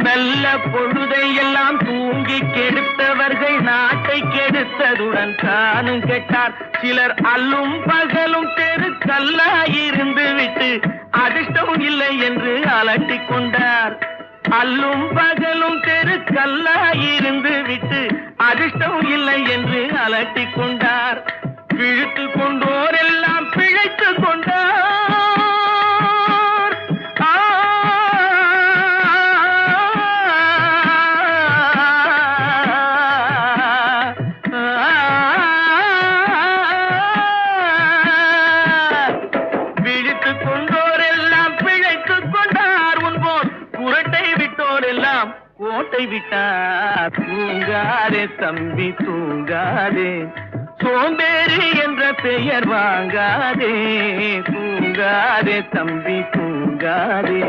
நல்ல பொழுதை எல்லாம் தூங்கி கெடுத்தவர்கள் நாட்டை கெடுத்ததுடன் தானும் கெட்டார். சிலர் அல்லும் பகலும் தெருக்கல்லாயிருந்து விட்டு அதிர்ஷ்டம் இல்லை என்று அலட்டிக் கொண்டார். அல்லும் பகலும் தெருக்கல்லாயிருந்து விட்டு அதிர்ஷ்டம் இல்லை என்று அலட்டிக் கொண்டார். பிழைத்து கொண்டோர் எல்லாம் பிழைத்து கொண்டார். கோட்டை விட்டார். தூங்காதே தம்பி தூங்காதே, சோம்பேறி என்ற பெயர் வாங்காதே. தூங்காதே தம்பி தூங்காதே.